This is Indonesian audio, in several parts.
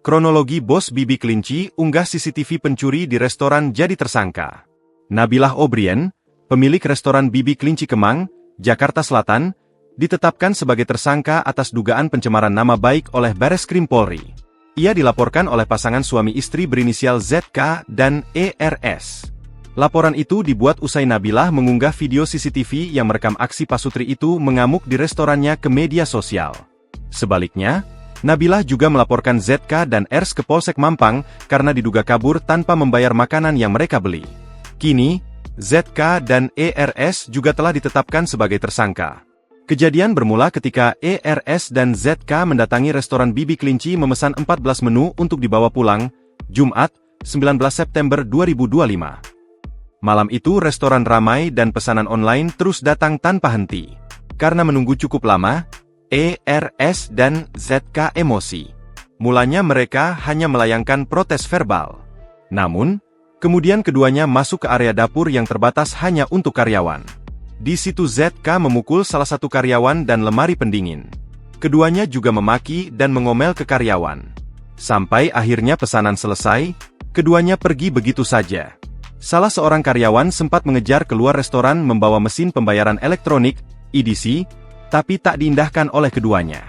Kronologi bos Bibi Kelinci unggah CCTV pencuri di restoran jadi tersangka. Nabilah O'Brien, pemilik restoran Bibi Kelinci Kemang, Jakarta Selatan, ditetapkan sebagai tersangka atas dugaan pencemaran nama baik oleh Bareskrim Polri. Ia dilaporkan oleh pasangan suami istri berinisial ZK dan ERS. Laporan itu dibuat usai Nabilah mengunggah video CCTV yang merekam aksi pasutri itu mengamuk di restorannya ke media sosial. Sebaliknya, Nabilah juga melaporkan ZK dan ERS ke Polsek Mampang karena diduga kabur tanpa membayar makanan yang mereka beli. Kini, ZK dan ERS juga telah ditetapkan sebagai tersangka. Kejadian bermula ketika ERS dan ZK mendatangi restoran Bibi Kelinci memesan 14 menu untuk dibawa pulang, Jumat, 19 September 2025. Malam itu restoran ramai dan pesanan online terus datang tanpa henti. Karena menunggu cukup lama, ERS dan ZK emosi. Mulanya mereka hanya melayangkan protes verbal. Namun, kemudian keduanya masuk ke area dapur yang terbatas hanya untuk karyawan. Di situ ZK memukul salah satu karyawan dan lemari pendingin. Keduanya juga memaki dan mengomel ke karyawan. Sampai akhirnya pesanan selesai, keduanya pergi begitu saja. Salah seorang karyawan sempat mengejar keluar restoran membawa mesin pembayaran elektronik, EDC, tapi tak diindahkan oleh keduanya.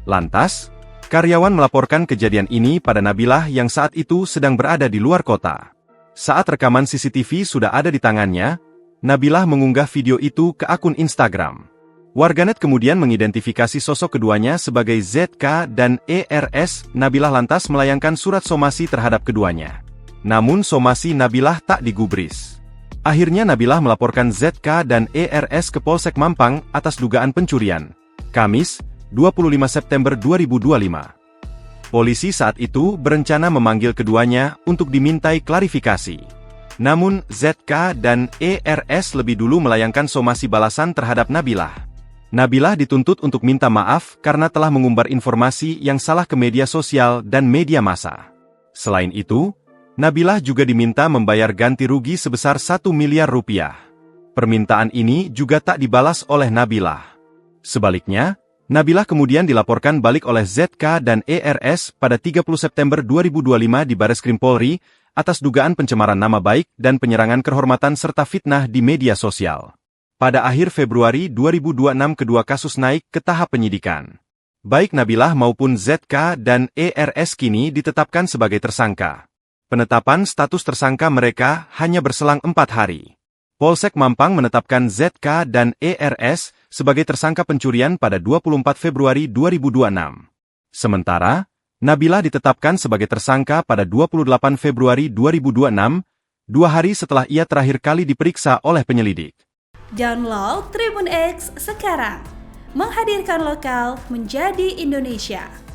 Lantas, karyawan melaporkan kejadian ini pada Nabilah yang saat itu sedang berada di luar kota. Saat rekaman CCTV sudah ada di tangannya, Nabilah mengunggah video itu ke akun Instagram. Warganet kemudian mengidentifikasi sosok keduanya sebagai ZK dan ERS. Nabilah lantas melayangkan surat somasi terhadap keduanya. Namun somasi Nabilah tak digubris. Akhirnya Nabilah melaporkan ZK dan ERS ke Polsek Mampang atas dugaan pencurian. Kamis, 25 September 2025. Polisi saat itu berencana memanggil keduanya untuk dimintai klarifikasi. Namun, ZK dan ERS lebih dulu melayangkan somasi balasan terhadap Nabilah. Nabilah dituntut untuk minta maaf karena telah mengumbar informasi yang salah ke media sosial dan media massa. Selain itu, Nabilah juga diminta membayar ganti rugi sebesar 1 miliar rupiah. Permintaan ini juga tak dibalas oleh Nabilah. Sebaliknya, Nabilah kemudian dilaporkan balik oleh ZK dan ERS pada 30 September 2025 di Bareskrim Polri atas dugaan pencemaran nama baik dan penyerangan kehormatan serta fitnah di media sosial. Pada akhir Februari 2026 kedua kasus naik ke tahap penyidikan. Baik Nabilah maupun ZK dan ERS kini ditetapkan sebagai tersangka. Penetapan status tersangka mereka hanya berselang 4 hari. Polsek Mampang menetapkan ZK dan ERS sebagai tersangka pencurian pada 24 Februari 2026. Sementara, Nabilah ditetapkan sebagai tersangka pada 28 Februari 2026, 2 hari setelah ia terakhir kali diperiksa oleh penyelidik. Download Tribun X sekarang, menghadirkan lokal menjadi Indonesia.